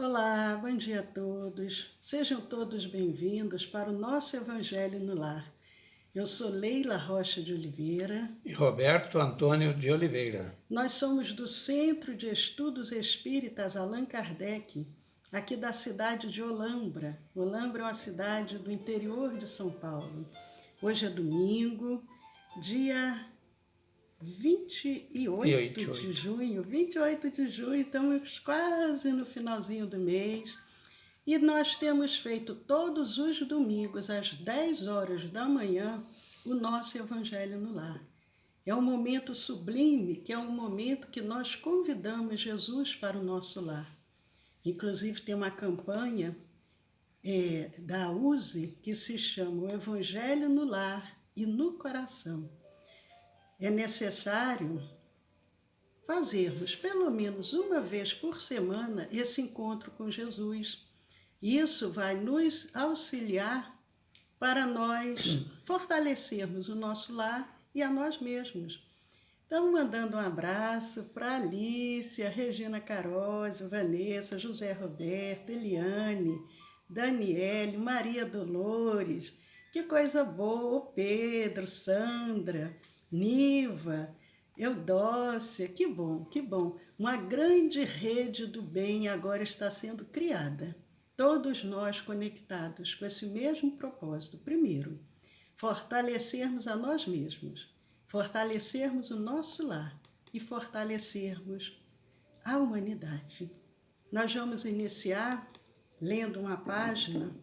Olá, bom dia a todos. Sejam todos bem-vindos para o nosso Evangelho no Lar. Eu sou Leila Rocha de Oliveira. E Roberto Antônio de Oliveira. Nós somos do Centro de Estudos Espíritas Allan Kardec, aqui da cidade de Olambra. Olambra é uma cidade do interior de São Paulo. Hoje é domingo, dia 28 de junho, estamos quase no finalzinho do mês. E nós temos feito todos os domingos, às 10 horas da manhã, o nosso Evangelho no Lar. É um momento sublime, que é um momento que nós convidamos Jesus para o nosso lar. Inclusive tem uma campanha da USE que se chama O Evangelho no Lar e no Coração. É necessário fazermos pelo menos uma vez por semana esse encontro com Jesus. Isso vai nos auxiliar para nós fortalecermos o nosso lar e a nós mesmos. Então, mandando um abraço para Alicia, Regina Carosio, Vanessa, José Roberto, Eliane, Daniele, Maria Dolores, que coisa boa, o Pedro, Sandra, Niva, Eudócia, que bom, que bom. Uma grande rede do bem agora está sendo criada. Todos nós conectados com esse mesmo propósito. Primeiro, fortalecermos a nós mesmos, fortalecermos o nosso lar e fortalecermos a humanidade. Nós vamos iniciar lendo uma página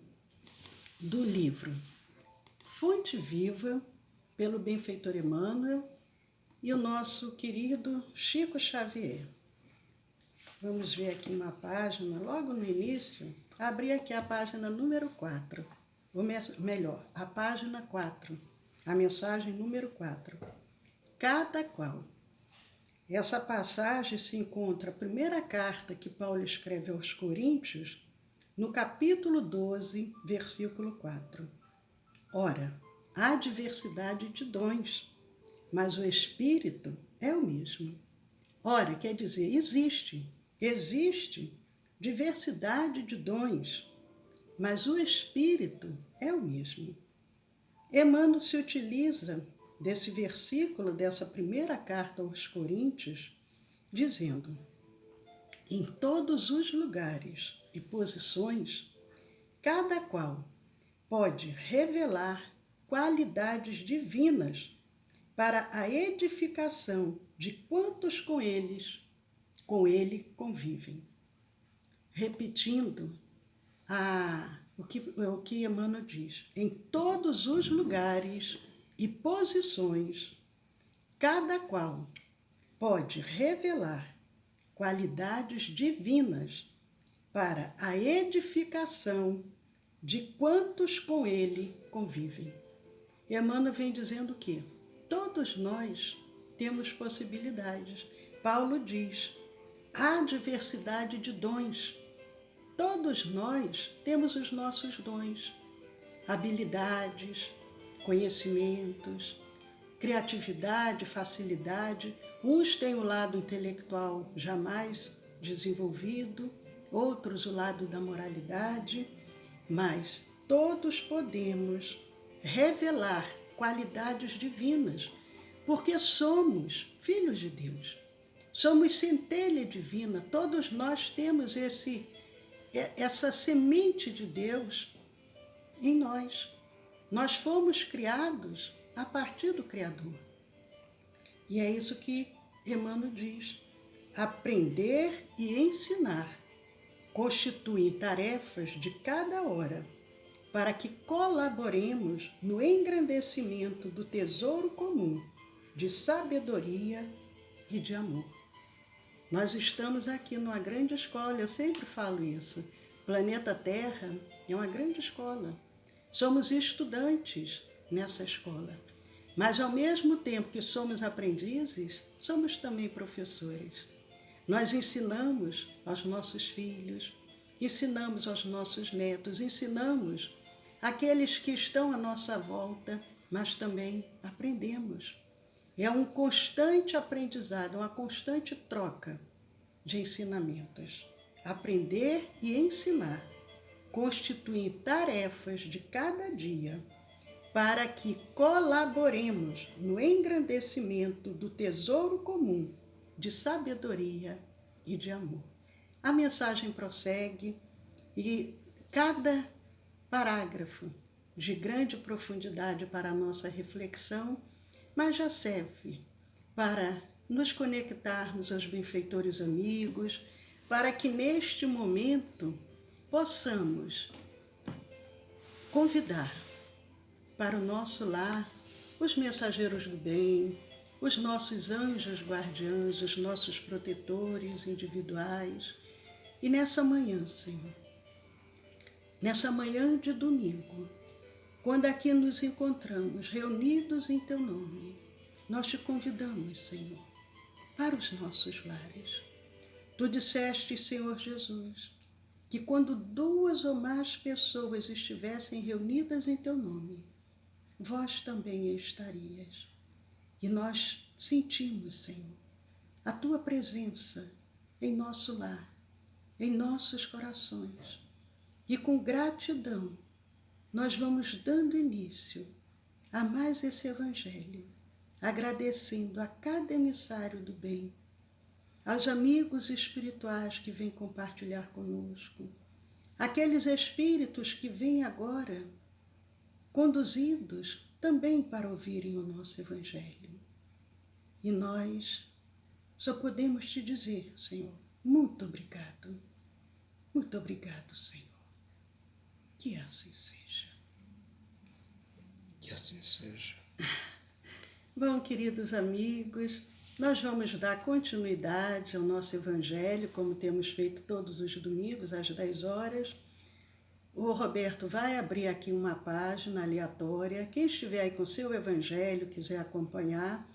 do livro Fonte Viva, pelo benfeitor Emmanuel e o nosso querido Chico Xavier. Vamos ver aqui uma página, logo no início, abri aqui a página número 4, ou melhor, a página 4, a mensagem número 4. Cada qual. Essa passagem se encontra a primeira carta que Paulo escreve aos Coríntios, no capítulo 12, versículo 4. Ora, há diversidade de dons, mas o Espírito é o mesmo. Ora, quer dizer, existe diversidade de dons, mas o Espírito é o mesmo. Emmanuel se utiliza desse versículo, dessa primeira carta aos Coríntios, dizendo: em todos os lugares e posições, cada qual pode revelar qualidades divinas para a edificação de quantos com ele convivem. Repetindo o que Emmanuel diz, em todos os lugares e posições, cada qual pode revelar qualidades divinas para a edificação de quantos com ele convivem. Emmanuel vem dizendo que todos nós temos possibilidades. Paulo diz, há diversidade de dons. Todos nós temos os nossos dons, habilidades, conhecimentos, criatividade, facilidade. Uns têm o lado intelectual jamais desenvolvido, outros o lado da moralidade, mas todos podemos revelar qualidades divinas, porque somos filhos de Deus. Somos centelha divina, todos nós temos essa semente de Deus em nós. Nós fomos criados a partir do Criador. E é isso que Emmanuel diz. Aprender e ensinar constituem tarefas de cada hora, para que colaboremos no engrandecimento do tesouro comum de sabedoria e de amor. Nós estamos aqui numa grande escola, eu sempre falo isso. O planeta Terra é uma grande escola. Somos estudantes nessa escola. Mas ao mesmo tempo que somos aprendizes, somos também professores. Nós ensinamos aos nossos filhos, ensinamos aos nossos netos, ensinamos aqueles que estão à nossa volta, mas também aprendemos. É um constante aprendizado, uma constante troca de ensinamentos. aprender e ensinar constituem tarefas de cada dia para que colaboremos no engrandecimento do tesouro comum de sabedoria e de amor. A mensagem prossegue e cada parágrafo de grande profundidade para a nossa reflexão, mas já serve para nos conectarmos aos benfeitores amigos, para que neste momento possamos convidar para o nosso lar os mensageiros do bem, os nossos anjos guardiães, os nossos protetores individuais. E nessa manhã, Senhor, nessa manhã de domingo, quando aqui nos encontramos reunidos em Teu nome, nós te convidamos, Senhor, para os nossos lares. Tu disseste, Senhor Jesus, que quando 2 ou mais pessoas estivessem reunidas em Teu nome, vós também estarias. E nós sentimos, Senhor, a Tua presença em nosso lar, em nossos corações. E com gratidão, nós vamos dando início a mais esse Evangelho, agradecendo a cada emissário do bem, aos amigos espirituais que vêm compartilhar conosco, aqueles espíritos que vêm agora conduzidos também para ouvirem o nosso Evangelho. E nós só podemos te dizer, Senhor, muito obrigado. Muito obrigado, Senhor. Que assim seja. Que assim seja. Bom, queridos amigos, nós vamos dar continuidade ao nosso Evangelho, como temos feito todos os domingos, às 10 horas. O Roberto vai abrir aqui uma página aleatória. Quem estiver aí com seu Evangelho, quiser acompanhar,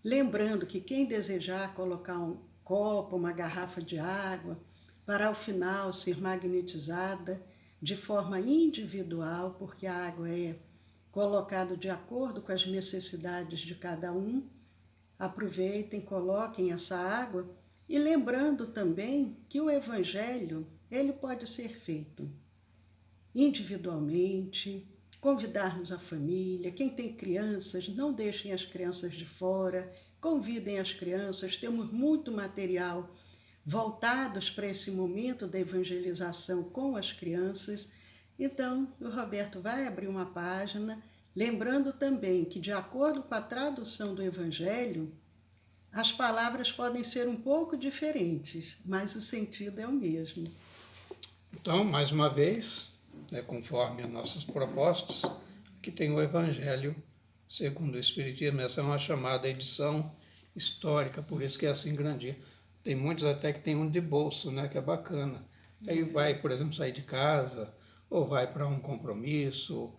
lembrando que quem desejar colocar um copo, uma garrafa de água, para ao final ser magnetizada de forma individual, porque a água é colocada de acordo com as necessidades de cada um. Aproveitem, coloquem essa água e lembrando também que o Evangelho, ele pode ser feito individualmente, convidarmos a família, quem tem crianças, não deixem as crianças de fora, convidem as crianças, temos muito material voltados para esse momento da evangelização com as crianças. Então, o Roberto vai abrir uma página, lembrando também que, de acordo com a tradução do Evangelho, as palavras podem ser um pouco diferentes, mas o sentido é o mesmo. Então, mais uma vez, conforme as nossas propostas, aqui tem o Evangelho segundo o Espiritismo. Essa é uma chamada edição histórica, por isso que é assim grandinha. Tem muitos até que tem um de bolso, que é bacana. Aí vai, por exemplo, sair de casa, ou vai para um compromisso,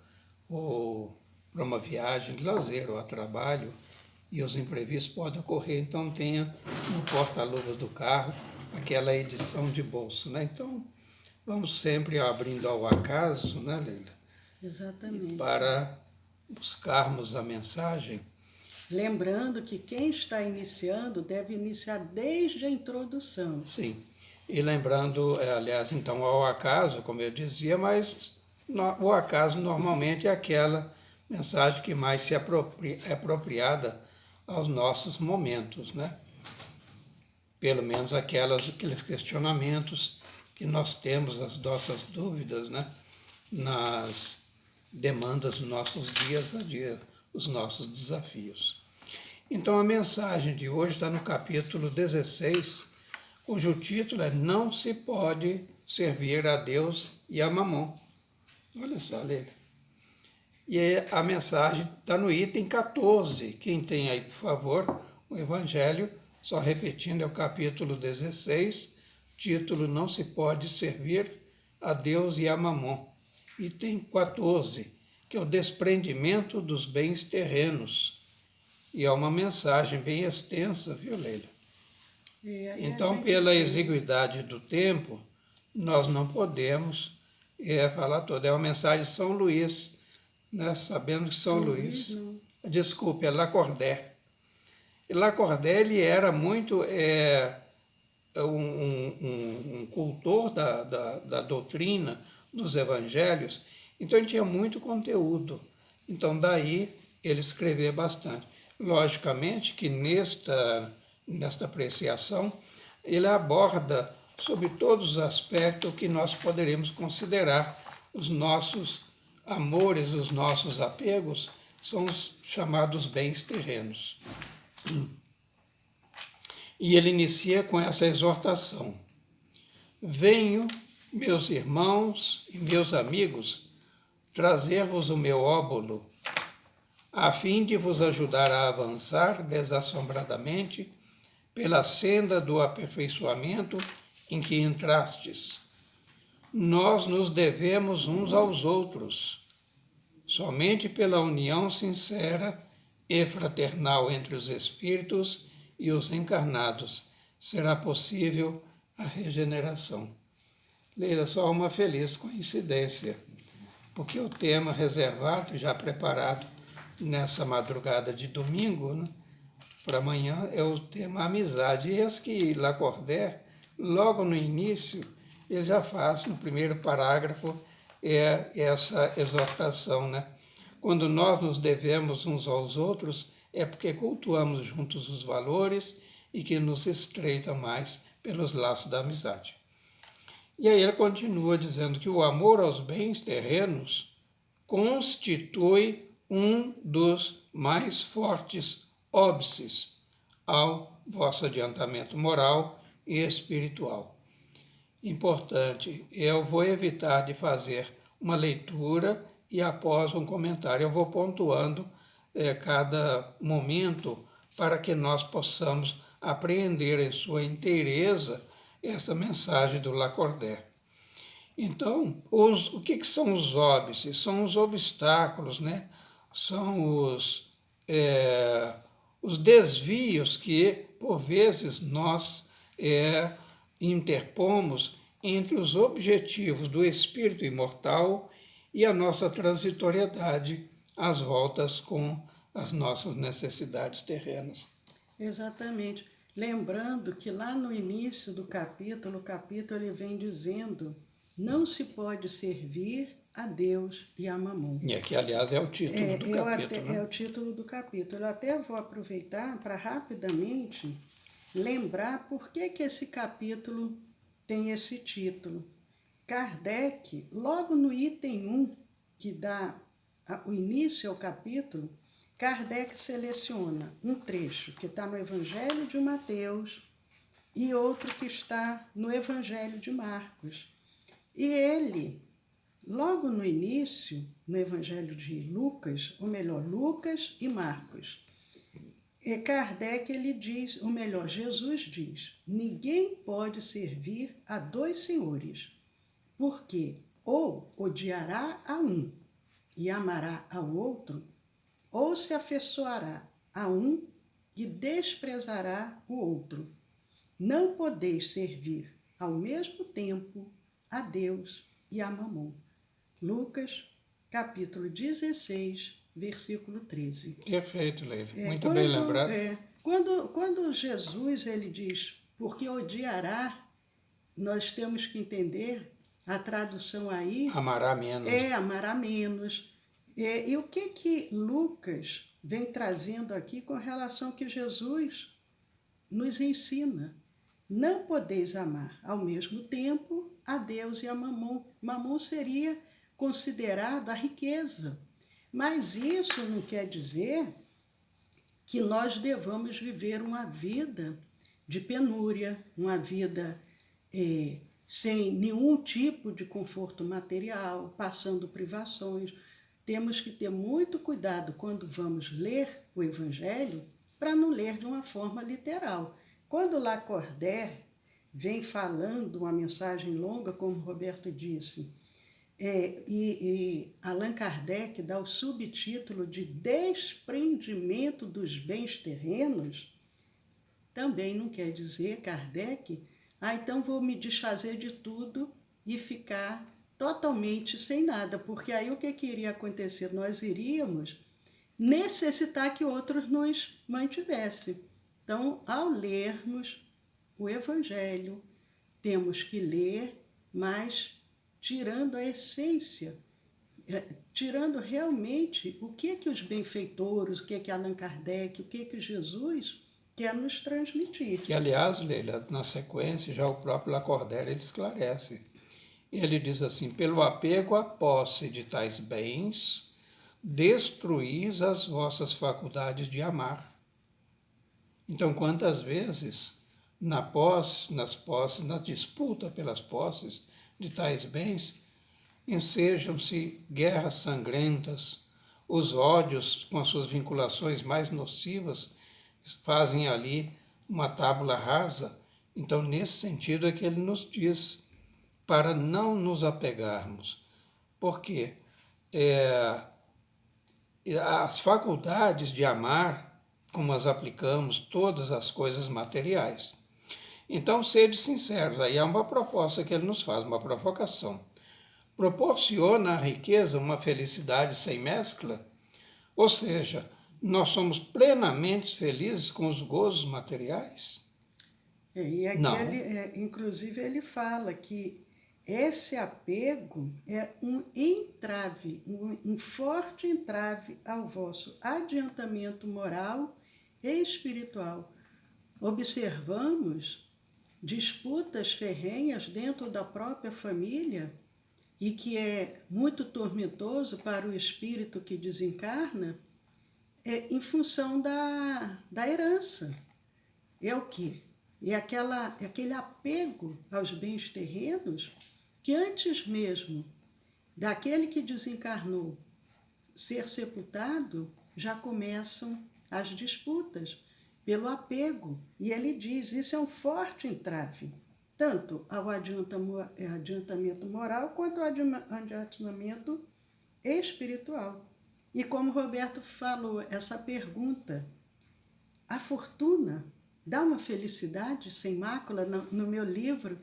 ou para uma viagem de lazer ou a trabalho, e os imprevistos podem ocorrer. Então tenha no porta-luvas do carro aquela edição de bolso. Então, vamos sempre abrindo ao acaso, Leila? Exatamente. Para buscarmos a mensagem. Lembrando que quem está iniciando deve iniciar desde a introdução. Sim, e lembrando, aliás, então, ao acaso, como eu dizia, mas o acaso normalmente é aquela mensagem que mais se é apropriada aos nossos momentos, Pelo menos aqueles questionamentos que nós temos, as nossas dúvidas, nas demandas dos nossos dias a dia, os nossos desafios. Então a mensagem de hoje está no capítulo 16, cujo título é Não se pode servir a Deus e a Mamon. Olha só, Leila. E a mensagem está no item 14. Quem tem aí, por favor, o Evangelho, só repetindo, é o capítulo 16, título Não se pode servir a Deus e a Mamon. Item 14, que é o desprendimento dos bens terrenos. E é uma mensagem bem extensa, viu, Leila? Então, pela exiguidade do tempo, nós não podemos falar toda. É uma mensagem de São Luís, sabendo que São Luís, desculpe, é Lacordaire. E Lacordaire, ele era muito um cultor da doutrina dos evangelhos, então ele tinha muito conteúdo. Então daí ele escrevia bastante. Logicamente que nesta apreciação ele aborda sobre todos os aspectos que nós poderíamos considerar os nossos amores, os nossos apegos, são os chamados bens terrenos. E ele inicia com essa exortação: venho, meus irmãos e meus amigos, trazer-vos o meu óbolo, a fim de vos ajudar a avançar desassombradamente pela senda do aperfeiçoamento em que entrastes. Nós nos devemos uns aos outros. Somente pela união sincera e fraternal entre os espíritos e os encarnados será possível a regeneração. Leila, só uma feliz coincidência, porque o tema reservado e já preparado nessa madrugada de domingo, né, para amanhã, é o tema amizade. E esse que Lacordaire, logo no início, ele já faz, no primeiro parágrafo, essa exortação, né? Quando nós nos devemos uns aos outros, é porque cultuamos juntos os valores e que nos estreitam mais pelos laços da amizade. E aí ele continua dizendo que o amor aos bens terrenos constitui um dos mais fortes óbices ao vosso adiantamento moral e espiritual. Importante, eu vou evitar de fazer uma leitura e após um comentário eu vou pontuando cada momento para que nós possamos apreender em sua inteireza essa mensagem do Lacordaire. Então, o que são os óbices? São os obstáculos, né? São os desvios que, por vezes, nós interpomos entre os objetivos do espírito imortal e a nossa transitoriedade às voltas com as nossas necessidades terrenas. Exatamente. Lembrando que lá no início do capítulo, o capítulo ele vem dizendo: não se pode servir a Deus e a Mamon. E aqui, aliás, é o título do capítulo. É o título do capítulo. Eu até vou aproveitar para rapidamente lembrar por que esse capítulo tem esse título. Kardec, logo no item 1, que dá o início ao capítulo, Kardec seleciona um trecho que está no Evangelho de Mateus e outro que está no Evangelho de Marcos. E ele, logo no início, no Evangelho de Lucas, ou melhor, Lucas e Marcos, Kardec ele diz, ou melhor, Jesus diz: ninguém pode servir a dois senhores, porque ou odiará a um e amará ao outro, ou se afeiçoará a um e desprezará o outro. Não podeis servir ao mesmo tempo a Deus e a Mamon. Lucas, capítulo 16, versículo 13. Perfeito, Leila. Muito bem lembrado. Quando Jesus ele diz, porque odiará, nós temos que entender a tradução aí. Amará menos. Amará menos. E o que Lucas vem trazendo aqui com relação ao que Jesus nos ensina? Não podeis amar ao mesmo tempo a Deus e a Mamon. Mamon seria considerado a riqueza. Mas isso não quer dizer que nós devamos viver uma vida de penúria, uma vida sem nenhum tipo de conforto material, passando privações. Temos que ter muito cuidado quando vamos ler o Evangelho para não ler de uma forma literal. Quando Lacordaire vem falando uma mensagem longa, como o Roberto disse, e Allan Kardec dá o subtítulo de desprendimento dos bens terrenos, também não quer dizer, Kardec, então vou me desfazer de tudo e ficar totalmente sem nada, porque aí o que iria acontecer? Nós iríamos necessitar que outros nos mantivessem. Então, ao lermos o Evangelho, temos que ler, mas tirando a essência, tirando realmente o que os benfeitores, o que Allan Kardec, o que Jesus quer nos transmitir. Que, aliás, Leila, na sequência, já o próprio Lacordaire ele esclarece. Ele diz assim: pelo apego à posse de tais bens, destruís as vossas faculdades de amar. Então, quantas vezes, na disputa pelas posses de tais bens, ensejam-se guerras sangrentas, os ódios com as suas vinculações mais nocivas fazem ali uma tábula rasa. Então, nesse sentido é que ele nos diz para não nos apegarmos, porque as faculdades de amar, como as aplicamos todas as coisas materiais. Então, sede sinceros, aí é uma proposta que ele nos faz, uma provocação. Proporciona à riqueza uma felicidade sem mescla? Ou seja, nós somos plenamente felizes com os gozos materiais? E aqui inclusive ele fala que esse apego é um entrave, um forte entrave ao vosso adiantamento moral e espiritual. Observamos disputas ferrenhas dentro da própria família e que é muito tormentoso para o espírito que desencarna, em função da herança. É o quê? É aquele apego aos bens terrenos que antes mesmo daquele que desencarnou ser sepultado, já começam as disputas pelo apego. E ele diz, isso é um forte entrave, tanto ao adiantamento moral quanto ao adiantamento espiritual. E como o Roberto falou, essa pergunta, a fortuna dá uma felicidade sem mácula? No meu livro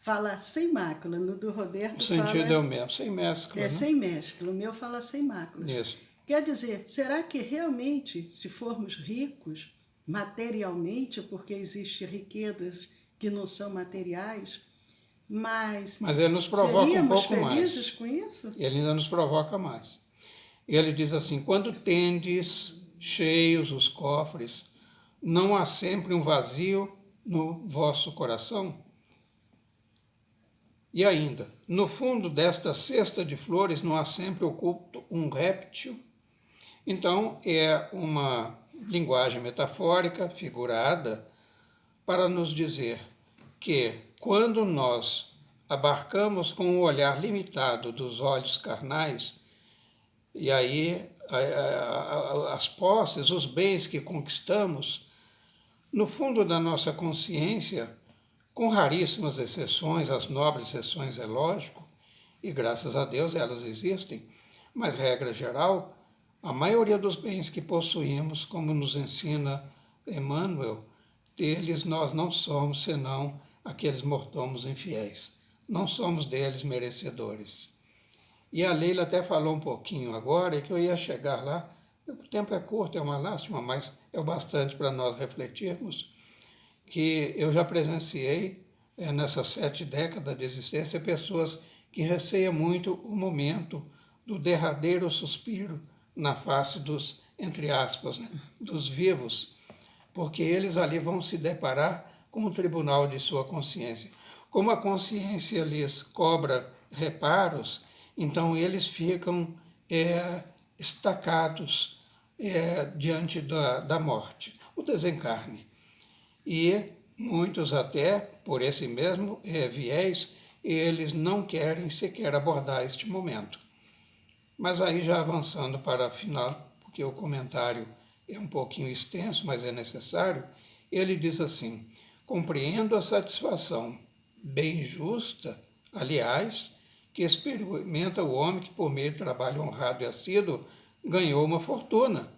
fala sem mácula, no do Roberto fala... O sentido é o mesmo, sem mescla. É, né? Sem mescla, o meu fala sem mácula. Isso. Quer dizer, será que realmente, se formos ricos materialmente, porque existem riquezas que não são materiais, mas ele nos provoca um pouco mais. Seríamos felizes com isso? Ele ainda nos provoca mais. Ele diz assim, quando tendes cheios os cofres, não há sempre um vazio no vosso coração? E ainda, no fundo desta cesta de flores não há sempre oculto um réptil? Então, é uma linguagem metafórica, figurada, para nos dizer que quando nós abarcamos com o olhar limitado dos olhos carnais, e aí as posses, os bens que conquistamos, no fundo da nossa consciência, com raríssimas exceções, as nobres exceções é lógico, e graças a Deus elas existem, mas regra geral, a maioria dos bens que possuímos, como nos ensina Emmanuel, deles nós não somos senão aqueles mordomos infiéis, não somos deles merecedores. E a Leila até falou um pouquinho agora, que eu ia chegar lá, o tempo é curto, é uma lástima, mas é o bastante para nós refletirmos, que eu já presenciei, nessas 7 décadas de existência, pessoas que receiam muito o momento do derradeiro suspiro na face dos, entre aspas, né, dos vivos, porque eles ali vão se deparar com o tribunal de sua consciência. Como a consciência lhes cobra reparos, então eles ficam estacados diante da morte, o desencarne. E muitos até, por esse mesmo viés, eles não querem sequer abordar este momento. Mas aí já avançando para a final, porque o comentário é um pouquinho extenso, mas é necessário, ele diz assim, compreendo a satisfação bem justa, aliás, que experimenta o homem que, por meio de trabalho honrado e assíduo, ganhou uma fortuna.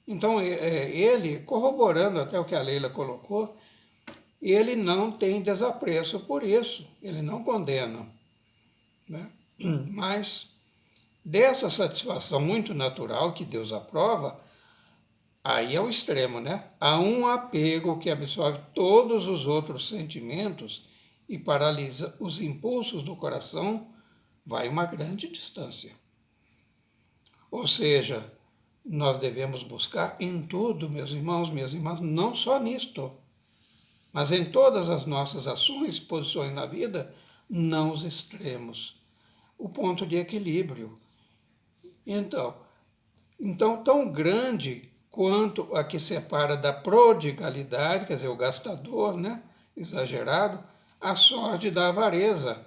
Então, ele, corroborando até o que a Leila colocou, ele não tem desapreço por isso, ele não condena. Né? Mas, dessa satisfação muito natural que Deus aprova, Aí é o extremo, né? Há um apego que absorve todos os outros sentimentos e paralisa os impulsos do coração, vai uma grande distância. Ou seja, nós devemos buscar em tudo, meus irmãos, minhas irmãs, não só nisto, mas em todas as nossas ações e posições na vida, não os extremos. O ponto de equilíbrio. Então, tão grande quanto a que separa da prodigalidade, quer dizer, o gastador, né, exagerado, a sorte da avareza,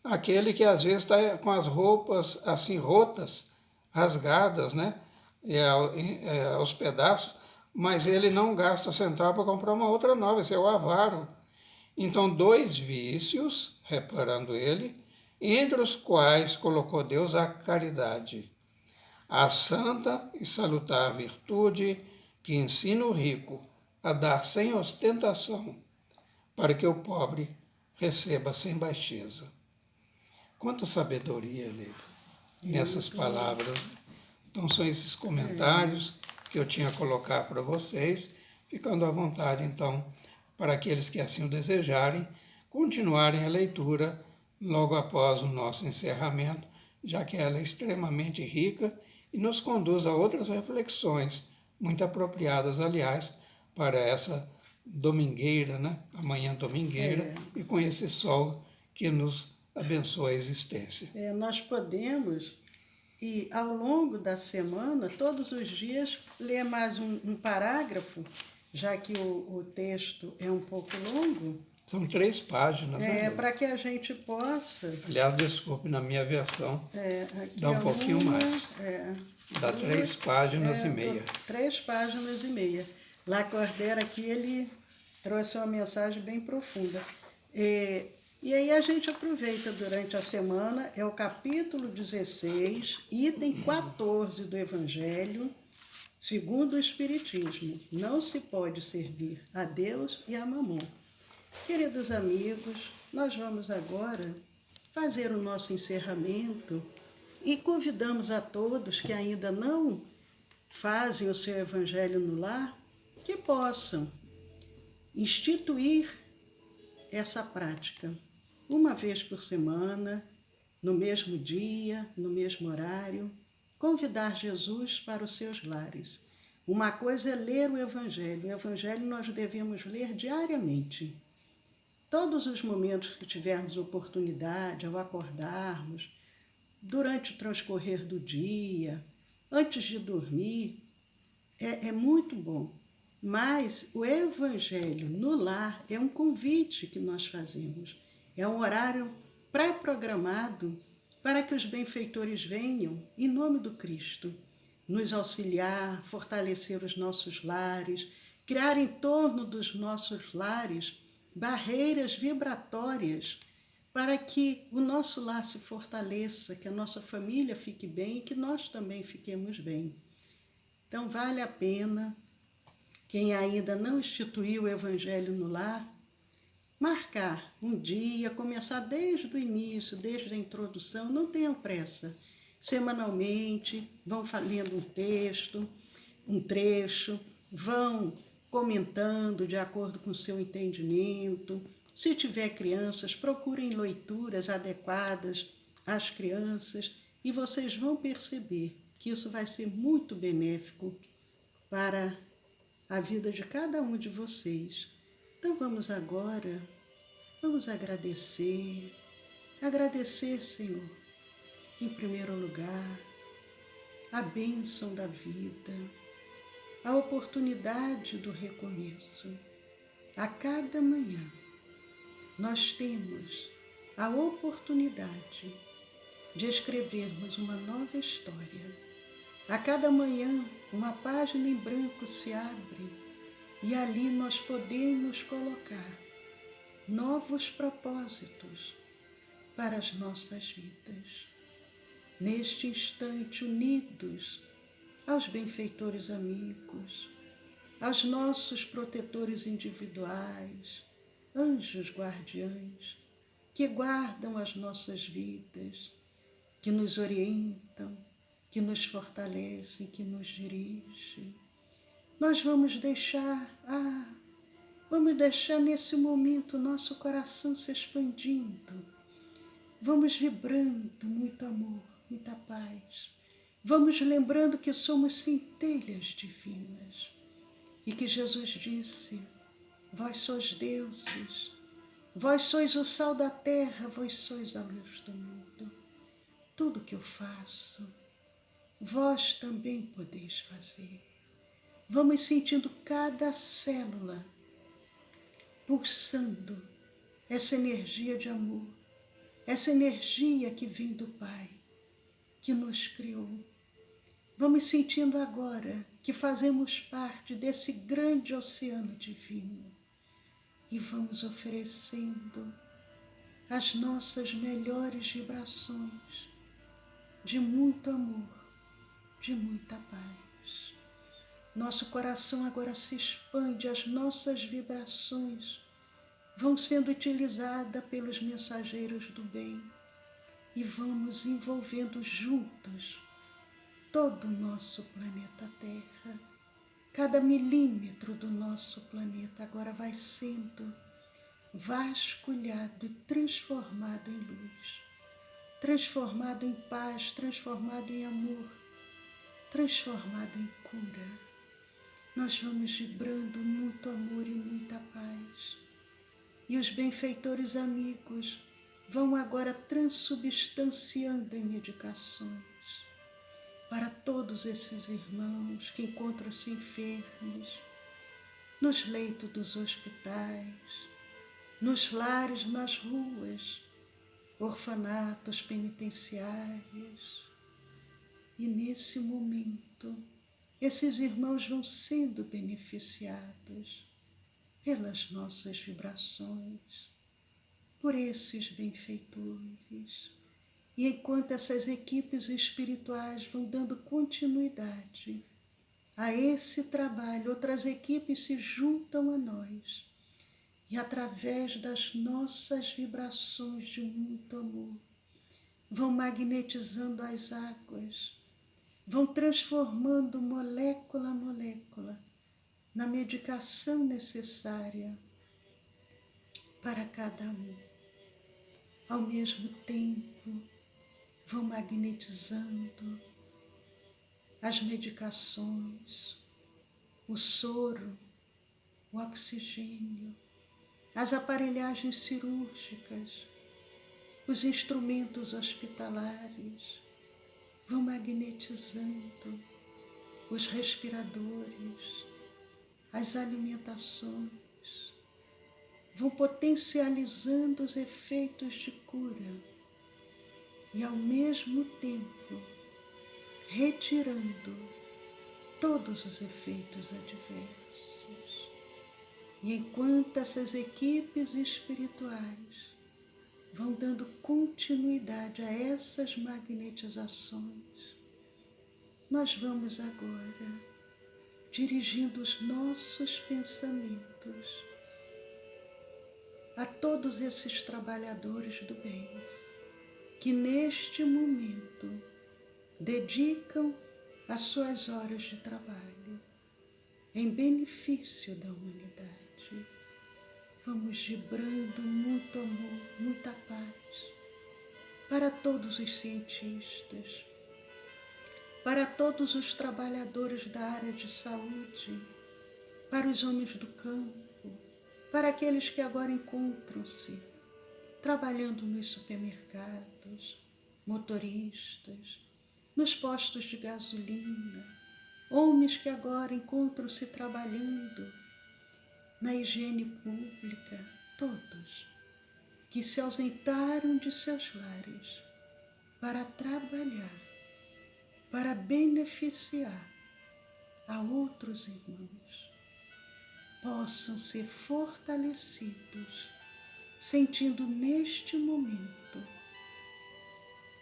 aquele que às vezes está com as roupas assim rotas, rasgadas, né, aos pedaços, mas ele não gasta centavo para comprar uma outra nova, esse é o avaro. Então, dois vícios, reparando ele, entre os quais colocou Deus a caridade, a santa e salutar virtude que ensina o rico a dar sem ostentação, para que o pobre receba sem baixeza. Quanta sabedoria, Leila, nessas palavras. Então, são esses comentários que eu tinha a colocar para vocês, ficando à vontade, então, para aqueles que assim o desejarem, continuarem a leitura logo após o nosso encerramento, já que ela é extremamente rica e nos conduz a outras reflexões, muito apropriadas, aliás, para essa domingueira, né? Amanhã domingueira, e com esse sol que nos abençoa a existência. Nós podemos, e ao longo da semana, todos os dias, ler mais um parágrafo, já que o texto é um pouco longo. São 3 páginas, né? Para que a gente possa... Aliás, desculpe, na minha versão dá um pouquinho mais. Dá 3 páginas e meia. 3 páginas e meia. Lacordaire aqui, ele trouxe uma mensagem bem profunda. E aí a gente aproveita durante a semana, é o capítulo 16, item 14 do Evangelho, segundo o Espiritismo. Não se pode servir a Deus e a Mamon. Queridos amigos, nós vamos agora fazer o nosso encerramento e convidamos a todos que ainda não fazem o seu Evangelho no lar, que possam instituir essa prática. Uma vez por semana, no mesmo dia, no mesmo horário, convidar Jesus para os seus lares. Uma coisa é ler o Evangelho. O Evangelho nós devemos ler diariamente. Todos os momentos que tivermos oportunidade, ao acordarmos, durante o transcorrer do dia, antes de dormir, é muito bom. Mas o Evangelho no lar é um convite que nós fazemos. É um horário pré-programado para que os benfeitores venham, em nome do Cristo, nos auxiliar, fortalecer os nossos lares, criar em torno dos nossos lares barreiras vibratórias para que o nosso lar se fortaleça, que a nossa família fique bem e que nós também fiquemos bem. Então, vale a pena, quem ainda não instituiu o Evangelho no lar, marcar um dia, começar desde o início, desde a introdução, não tenham pressa. Semanalmente, vão lendo um texto, um trecho, vão comentando de acordo com o seu entendimento. Se tiver crianças, procurem leituras adequadas às crianças e vocês vão perceber que isso vai ser muito benéfico para a vida de cada um de vocês. Então vamos agora, vamos agradecer, Senhor, em primeiro lugar, a bênção da vida, a oportunidade do recomeço. A cada manhã, nós temos a oportunidade de escrevermos uma nova história. A cada manhã, uma página em branco se abre e ali nós podemos colocar novos propósitos para as nossas vidas. Neste instante, unidos aos benfeitores amigos, aos nossos protetores individuais, anjos guardiães, que guardam as nossas vidas, que nos orientam, que nos fortalecem, que nos dirigem. nós vamos deixar nesse momento o nosso coração se expandindo. Vamos vibrando muito amor, muita paz. Vamos lembrando que somos centelhas divinas e que Jesus disse: vós sois deuses, vós sois o sal da terra, vós sois a luz do mundo. Tudo que eu faço, vós também podeis fazer. Vamos sentindo cada célula pulsando essa energia de amor, essa energia que vem do Pai, que nos criou. Vamos sentindo agora que fazemos parte desse grande oceano divino e vamos oferecendo as nossas melhores vibrações de muito amor, de muita paz. Nosso coração agora se expande, as nossas vibrações vão sendo utilizadas pelos mensageiros do bem e vamos envolvendo juntos todo o nosso planeta Terra. Cada milímetro do nosso planeta agora vai sendo vasculhado e transformado em luz, transformado em paz, transformado em amor, transformado em cura. Nós vamos vibrando muito amor e muita paz. E os benfeitores amigos vão agora transubstanciando em medicações para todos esses irmãos que encontram-se enfermos, nos leitos dos hospitais, nos lares, nas ruas, orfanatos penitenciários. E nesse momento, esses irmãos vão sendo beneficiados pelas nossas vibrações, por esses benfeitores. E enquanto essas equipes espirituais vão dando continuidade a esse trabalho, outras equipes se juntam a nós e através das nossas vibrações de muito amor, vão magnetizando as águas, vão transformando molécula a molécula na medicação necessária para cada um. Ao mesmo tempo, vão magnetizando as medicações, o soro, o oxigênio, as aparelhagens cirúrgicas, os instrumentos hospitalares, vão magnetizando os respiradores, as alimentações, vão potencializando os efeitos de cura e, ao mesmo tempo, retirando todos os efeitos adversos. E enquanto essas equipes espirituais vão dando continuidade a essas magnetizações, nós vamos agora dirigindo os nossos pensamentos a todos esses trabalhadores do bem que neste momento dedicam as suas horas de trabalho em benefício da humanidade. Vamos vibrando muito amor, muita paz para todos os cientistas, para todos os trabalhadores da área de saúde, para os homens do campo, para aqueles que agora encontram-se trabalhando nos supermercados, motoristas, nos postos de gasolina, homens que agora encontram-se trabalhando na higiene pública, todos que se ausentaram de seus lares para trabalhar, para beneficiar a outros irmãos, possam ser fortalecidos, sentindo neste momento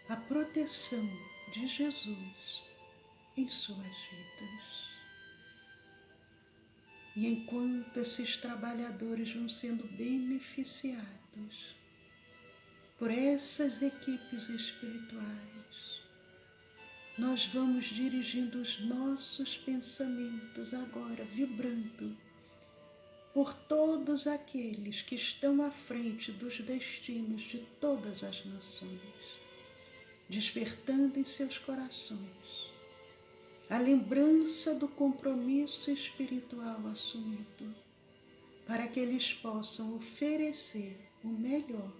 a proteção de Jesus em suas vidas. E enquanto esses trabalhadores vão sendo beneficiados por essas equipes espirituais, nós vamos dirigindo os nossos pensamentos agora, vibrando por todos aqueles que estão à frente dos destinos de todas as nações, despertando em seus corações a lembrança do compromisso espiritual assumido, para que eles possam oferecer o melhor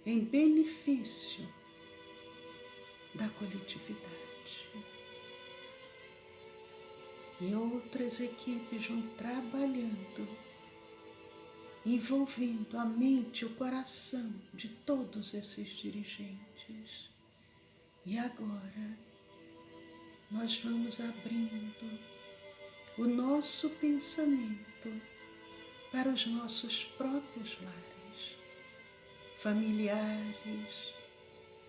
em benefício da coletividade. E outras equipes vão trabalhando, envolvendo a mente e o coração de todos esses dirigentes. E agora nós vamos abrindo o nosso pensamento para os nossos próprios lares, familiares,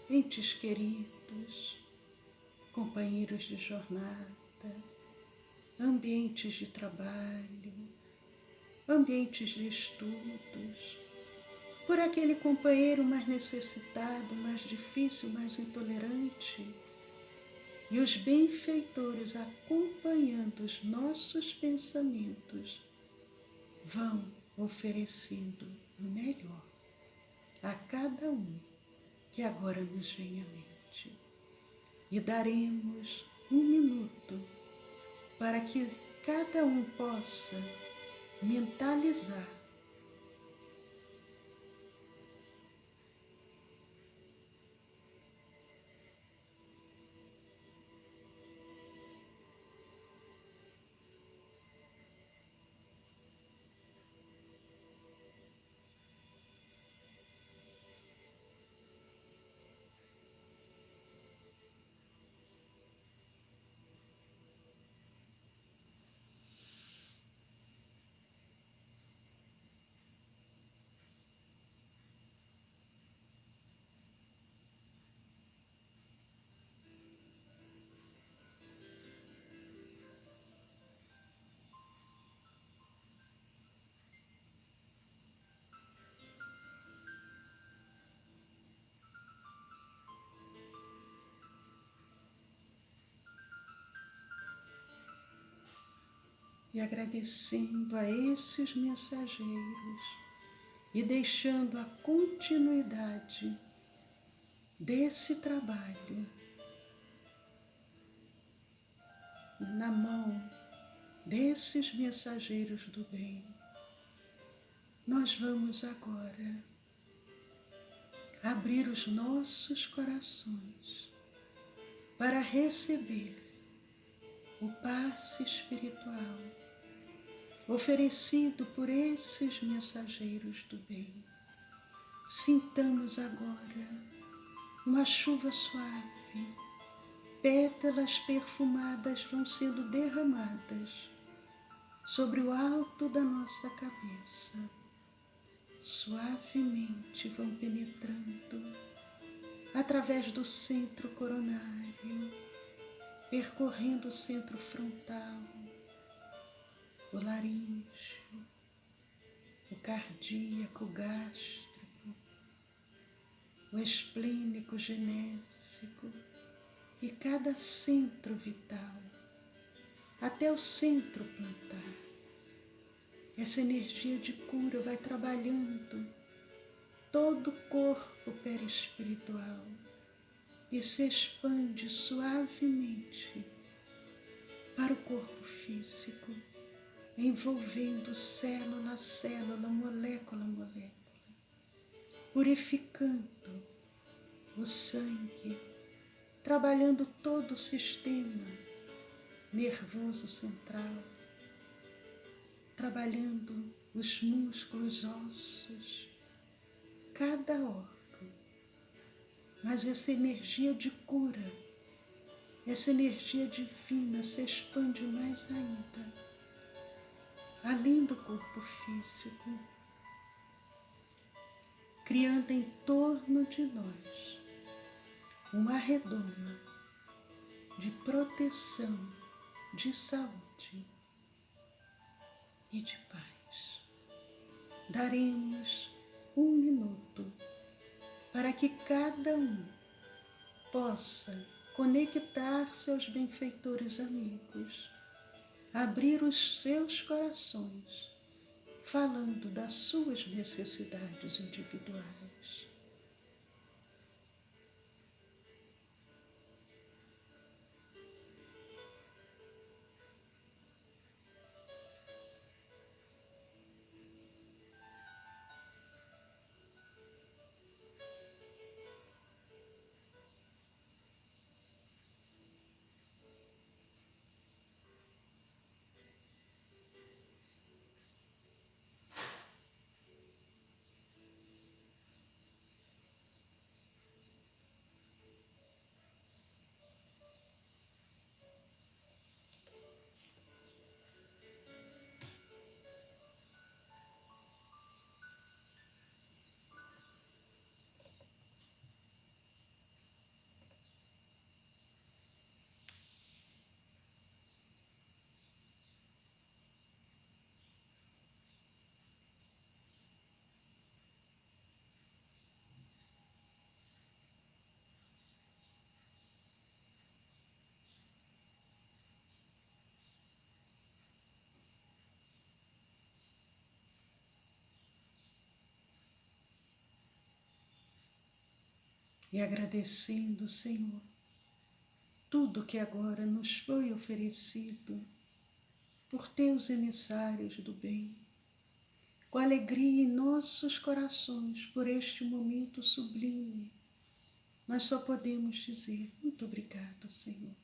entes queridos, companheiros de jornada, ambientes de trabalho, ambientes de estudos, por aquele companheiro mais necessitado, mais difícil, mais intolerante, e os benfeitores acompanhando os nossos pensamentos vão oferecendo o melhor a cada um que agora nos vem à mente. E daremos 1 minuto para que cada um possa mentalizar e agradecendo a esses mensageiros e deixando a continuidade desse trabalho na mão desses mensageiros do bem. Nós vamos agora abrir os nossos corações para receber o passe espiritual oferecido por esses mensageiros do bem. Sintamos agora uma chuva suave, pétalas perfumadas vão sendo derramadas sobre o alto da nossa cabeça. Suavemente vão penetrando através do centro coronário, percorrendo o centro frontal, o laríngeo, o cardíaco, o gástrico, o esplênico, genésico e cada centro vital, até o centro plantar. Essa energia de cura vai trabalhando todo o corpo perispiritual e se expande suavemente para o corpo físico, envolvendo célula a célula, molécula a molécula, purificando o sangue, trabalhando todo o sistema nervoso central, trabalhando os músculos, ossos, cada órgão. Mas essa energia de cura, essa energia divina se expande mais ainda, além do corpo físico, criando em torno de nós uma redoma de proteção, de saúde e de paz. Daremos 1 minuto para que cada um possa conectar-se aos benfeitores amigos, abrir os seus corações, falando das suas necessidades individuais. E agradecendo, Senhor, tudo que agora nos foi oferecido por teus emissários do bem, com alegria em nossos corações por este momento sublime, nós só podemos dizer muito obrigado, Senhor.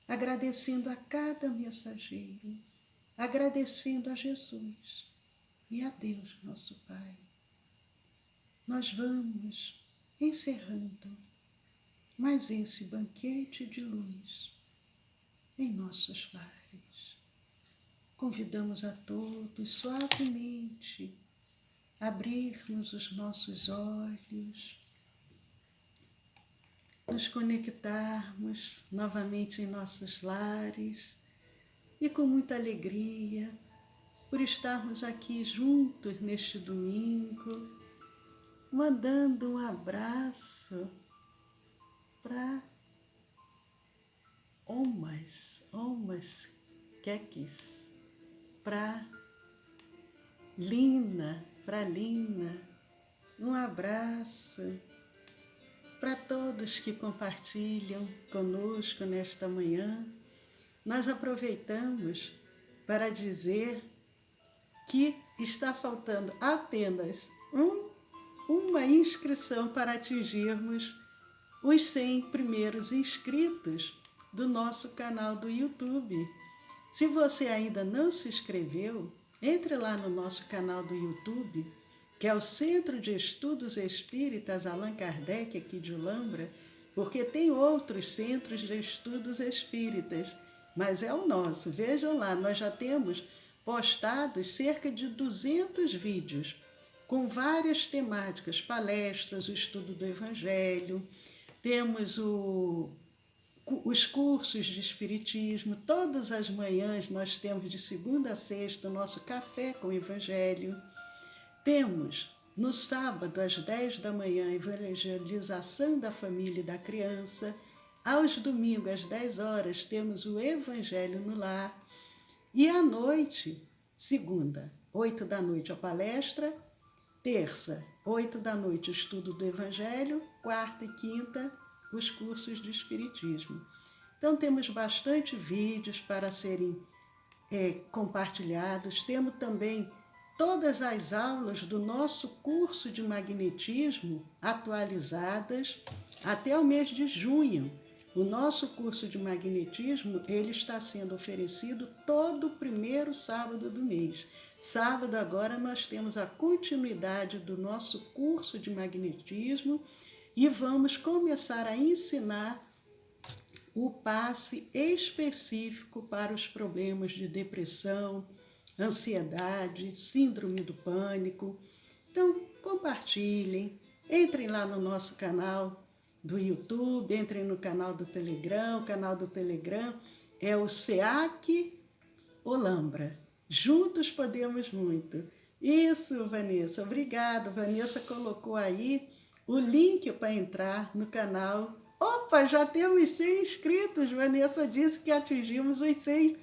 Agradecendo a cada mensageiro, agradecendo a Jesus e a Deus, nosso Pai. Nós vamos encerrando mais esse banquete de luz em nossos lares. Convidamos a todos suavemente a abrirmos os nossos olhos, nos conectarmos novamente em nossos lares e com muita alegria por estarmos aqui juntos neste domingo, mandando um abraço para Omas Queques, para Lina, um abraço para todos que compartilham conosco nesta manhã. Nós aproveitamos para dizer que está faltando apenas uma inscrição para atingirmos os 100 primeiros inscritos do nosso canal do YouTube. Se você ainda não se inscreveu, entre lá no nosso canal do YouTube, que é o Centro de Estudos Espíritas Allan Kardec aqui de Ulambra, porque tem outros centros de estudos espíritas, mas é o nosso. Vejam lá, nós já temos postados cerca de 200 vídeos, com várias temáticas, palestras, o estudo do Evangelho, temos os cursos de Espiritismo. Todas as manhãs nós temos de segunda a sexta o nosso café com o Evangelho. Temos no sábado às 10 da manhã a evangelização da família e da criança. Aos domingos às 10 horas temos o Evangelho no Lar. E à noite, segunda, 8 da noite a palestra, terça, 8 da noite o estudo do Evangelho, quarta e quinta os cursos de Espiritismo. Então temos bastante vídeos para serem compartilhados. Temos também todas as aulas do nosso curso de magnetismo atualizadas até o mês de junho. O nosso curso de magnetismo ele está sendo oferecido todo o primeiro sábado do mês. Sábado agora nós temos a continuidade do nosso curso de magnetismo e vamos começar a ensinar o passe específico para os problemas de depressão, ansiedade, síndrome do pânico. Então, compartilhem, entrem lá no nosso canal do YouTube, entrem no canal do Telegram. O canal do Telegram é o SEAC Ulambra. Juntos podemos muito. Isso, Vanessa. Obrigada. Vanessa colocou aí o link para entrar no canal Opa, já temos 100 inscritos. Vanessa disse que atingimos os 100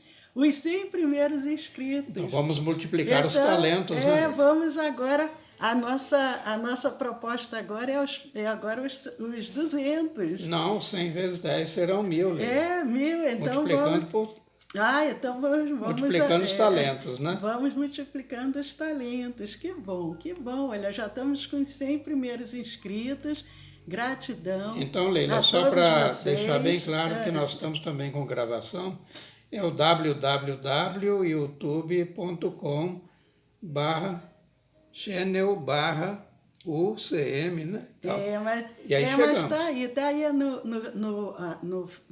primeiros inscritos. Então vamos multiplicar os talentos, né? Vamos agora. A nossa proposta agora é agora os 200. Não, 100 vezes 10 serão 1000. 1000. Então multiplicando por... então vamos multiplicando os talentos, né? Vamos multiplicando os talentos. Que bom, que bom. Olha, já estamos com os 100 primeiros inscritos. Gratidão. Então, Leila, só para deixar bem claro que nós estamos também com gravação, é o www.youtube.com/channel/UCM, né? Então, mas está aí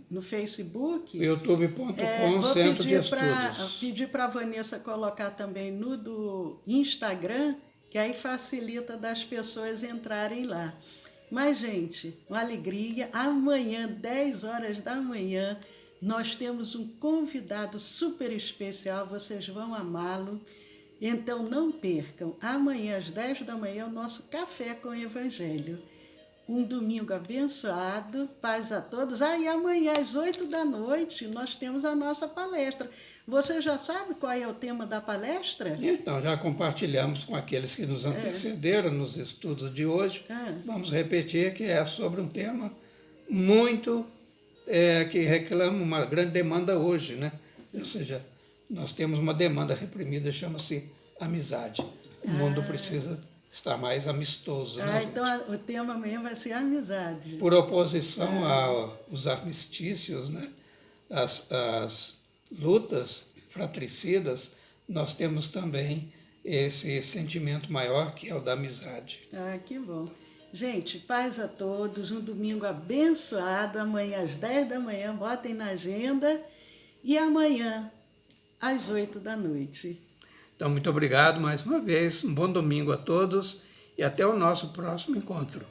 no Facebook. youtube.com Centro de Estudos. Vou pedir para a Vanessa colocar também no do Instagram, que aí facilita das pessoas entrarem lá. Mas, gente, uma alegria. Amanhã, 10 horas da manhã, nós temos um convidado super especial, vocês vão amá-lo. Então, não percam. Amanhã, às 10 da manhã, o nosso Café com o Evangelho. Um domingo abençoado, paz a todos. E amanhã, às 8 da noite, nós temos a nossa palestra. Você já sabe qual é o tema da palestra? Então, já compartilhamos com aqueles que nos antecederam nos estudos de hoje. Vamos repetir que é sobre um tema muito que reclama uma grande demanda hoje, né? Ou seja, nós temos uma demanda reprimida, chama-se amizade. O mundo precisa estar mais amistoso, né, gente? Então o tema mesmo vai ser amizade. Por oposição aos armistícios, né? As lutas fratricidas, nós temos também esse sentimento maior que é o da amizade. Que bom. Gente, paz a todos, um domingo abençoado, amanhã às 10 da manhã, botem na agenda, e amanhã às 8 da noite. Então, muito obrigado mais uma vez, um bom domingo a todos e até o nosso próximo encontro.